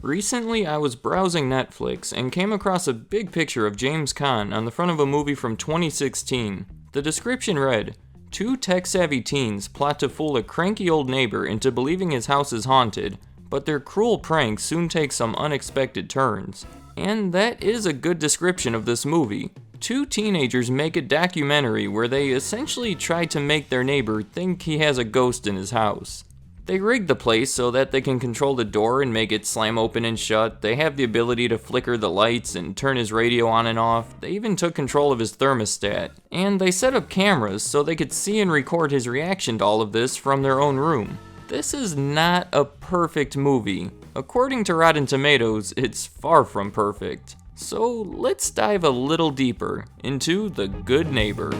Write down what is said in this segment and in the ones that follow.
Recently, I was browsing Netflix and came across a big picture of James Caan on the front of a movie from 2016. The description read, "Two tech-savvy teens plot to fool a cranky old neighbor into believing his house is haunted, but their cruel pranks soon take some unexpected turns." And that is a good description of this movie. Two teenagers make a documentary where they essentially try to make their neighbor think he has a ghost in his house. They rig the place so that they can control the door and make it slam open and shut. They have the ability to flicker the lights and turn his radio on and off. They even took control of his thermostat. And they set up cameras so they could see and record his reaction to all of this from their own room. This is not a perfect movie. According to Rotten Tomatoes, it's far from perfect. So let's dive a little deeper into The Good Neighbor.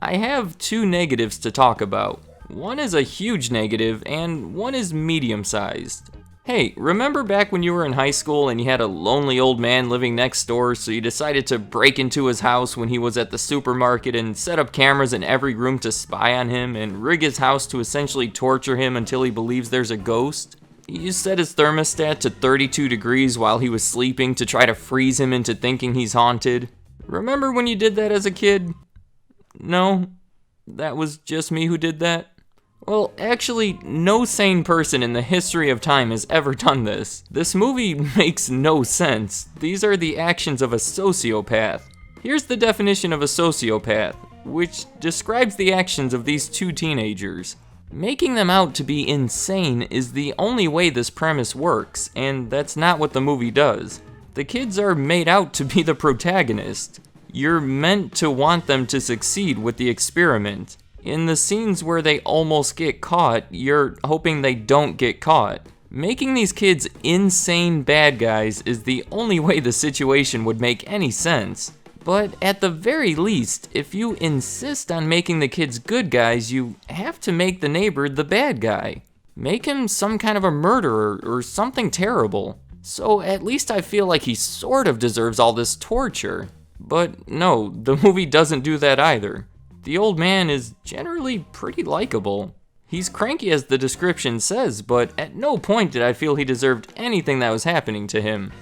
I have two negatives to talk about. One is a huge negative, and one is medium-sized. Hey, remember back when you were in high school and you had a lonely old man living next door, so you decided to break into his house when he was at the supermarket and set up cameras in every room to spy on him and rig his house to essentially torture him until he believes there's a ghost? You set his thermostat to 32 degrees while he was sleeping to try to freeze him into thinking he's haunted. Remember when you did that as a kid? No, that was just me who did that? Well, actually, no sane person in the history of time has ever done this. This movie makes no sense. These are the actions of a sociopath. Here's the definition of a sociopath, which describes the actions of these two teenagers. Making them out to be insane is the only way this premise works, and that's not what the movie does. The kids are made out to be the protagonist. You're meant to want them to succeed with the experiment. In the scenes where they almost get caught, you're hoping they don't get caught. Making these kids insane bad guys is the only way the situation would make any sense. But at the very least, if you insist on making the kids good guys, you have to make the neighbor the bad guy. Make him some kind of a murderer or something terrible. So at least I feel like he sort of deserves all this torture. But no, the movie doesn't do that either. The old man is generally pretty likable. He's cranky as the description says, but at no point did I feel he deserved anything that was happening to him.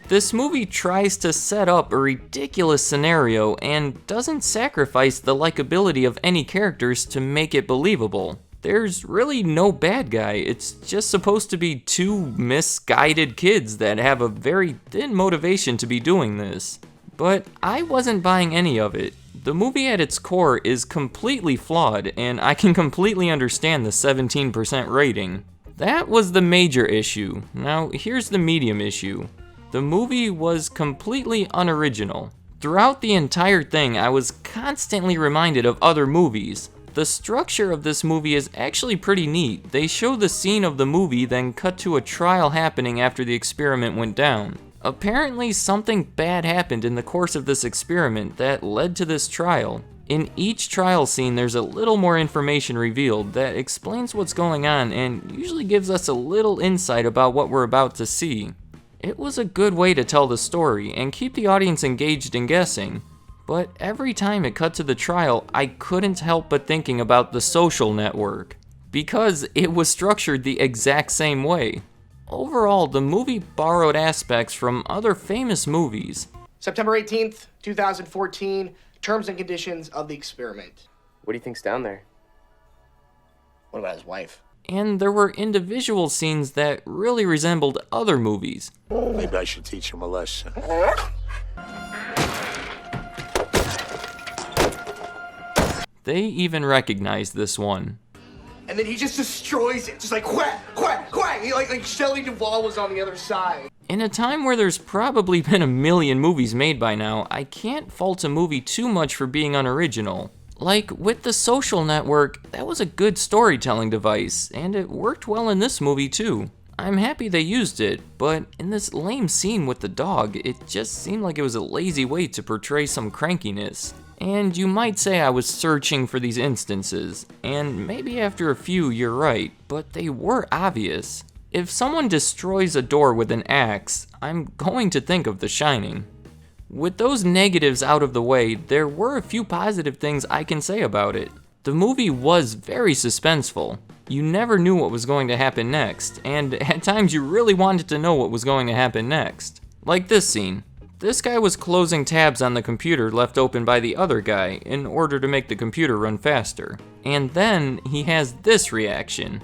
This movie tries to set up a ridiculous scenario and doesn't sacrifice the likability of any characters to make it believable. There's really no bad guy, it's just supposed to be two misguided kids that have a very thin motivation to be doing this. But I wasn't buying any of it. The movie at its core is completely flawed, and I can completely understand the 17% rating. That was the major issue. Now, here's the medium issue. The movie was completely unoriginal. Throughout the entire thing, I was constantly reminded of other movies. The structure of this movie is actually pretty neat. They show the scene of the movie, then cut to a trial happening after the experiment went down. Apparently, something bad happened in the course of this experiment that led to this trial. In each trial scene, there's a little more information revealed that explains what's going on and usually gives us a little insight about what we're about to see. It was a good way to tell the story and keep the audience engaged and guessing. But every time it cut to the trial, I couldn't help but thinking about The Social Network, because it was structured the exact same way. Overall, the movie borrowed aspects from other famous movies. September 18th, 2014, terms and conditions of the experiment. What do you think's down there? What about his wife? And there were individual scenes that really resembled other movies. Maybe I should teach him a lesson. They even recognized this one. And then he just destroys it, just like quack, quack, quack. Like Shelley Duvall was on the other side. In a time where there's probably been a million movies made by now, I can't fault a movie too much for being unoriginal. Like, with The Social Network, that was a good storytelling device, and it worked well in this movie too. I'm happy they used it, but in this lame scene with the dog, it just seemed like it was a lazy way to portray some crankiness. And you might say I was searching for these instances, and maybe after a few you're right, but they were obvious. If someone destroys a door with an axe, I'm going to think of The Shining. With those negatives out of the way, there were a few positive things I can say about it. The movie was very suspenseful. You never knew what was going to happen next, and at times you really wanted to know what was going to happen next. Like this scene. This guy was closing tabs on the computer left open by the other guy in order to make the computer run faster. And then he has this reaction.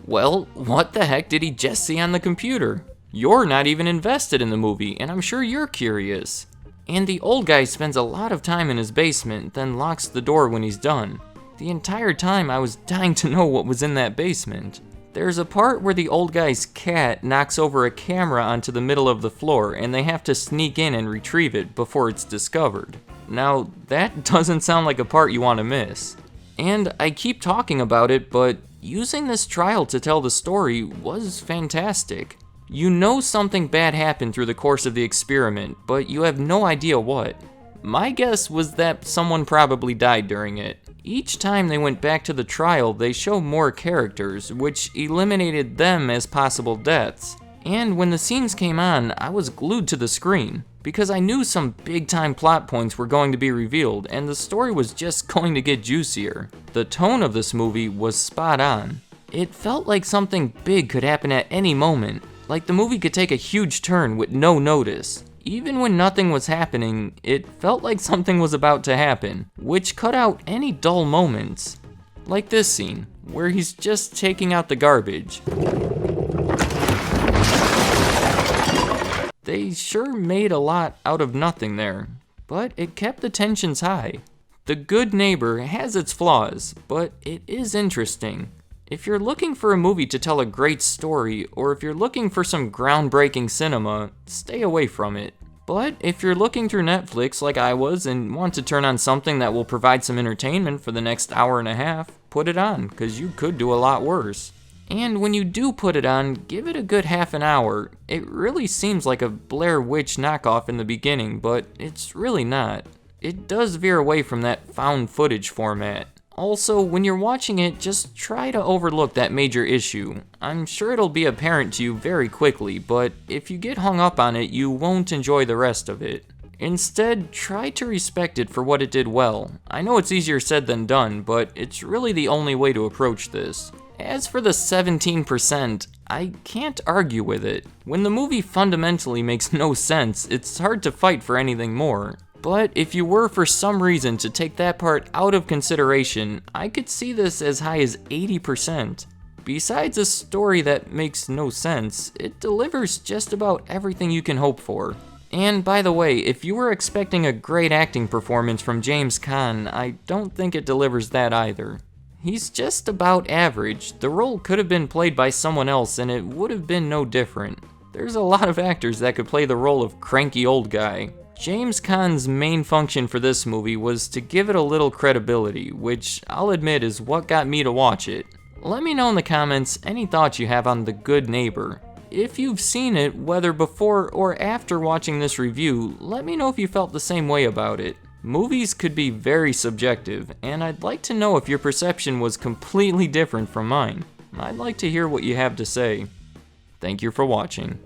Well, what the heck did he just see on the computer? You're not even invested in the movie, and I'm sure you're curious. And the old guy spends a lot of time in his basement, then locks the door when he's done. The entire time I was dying to know what was in that basement. There's a part where the old guy's cat knocks over a camera onto the middle of the floor, and they have to sneak in and retrieve it before it's discovered. Now, that doesn't sound like a part you want to miss. And I keep talking about it, but using this trial to tell the story was fantastic. You know something bad happened through the course of the experiment, but you have no idea what. My guess was that someone probably died during it. Each time they went back to the trial, they show more characters, which eliminated them as possible deaths. And when the scenes came on, I was glued to the screen, because I knew some big time plot points were going to be revealed, and the story was just going to get juicier. The tone of this movie was spot on. It felt like something big could happen at any moment, like the movie could take a huge turn with no notice. Even when nothing was happening, it felt like something was about to happen, which cut out any dull moments. Like this scene, where he's just taking out the garbage. They sure made a lot out of nothing there, but it kept the tensions high. The Good Neighbor has its flaws, but it is interesting. If you're looking for a movie to tell a great story, or if you're looking for some groundbreaking cinema, stay away from it. But if you're looking through Netflix like I was and want to turn on something that will provide some entertainment for the next hour and a half, put it on, because you could do a lot worse. And when you do put it on, give it a good half an hour. It really seems like a Blair Witch knockoff in the beginning, but it's really not. It does veer away from that found footage format. Also, when you're watching it, just try to overlook that major issue. I'm sure it'll be apparent to you very quickly, but if you get hung up on it, you won't enjoy the rest of it. Instead, try to respect it for what it did well. I know it's easier said than done, but it's really the only way to approach this. As for the 17%, I can't argue with it. When the movie fundamentally makes no sense, it's hard to fight for anything more. But if you were for some reason to take that part out of consideration, I could see this as high as 80%. Besides a story that makes no sense, it delivers just about everything you can hope for. And by the way, if you were expecting a great acting performance from James Caan, I don't think it delivers that either. He's just about average. The role could have been played by someone else and it would have been no different. There's a lot of actors that could play the role of cranky old guy. James Caan's main function for this movie was to give it a little credibility, which I'll admit is what got me to watch it. Let me know in the comments any thoughts you have on The Good Neighbor. If you've seen it, whether before or after watching this review, let me know if you felt the same way about it. Movies could be very subjective, and I'd like to know if your perception was completely different from mine. I'd like to hear what you have to say. Thank you for watching.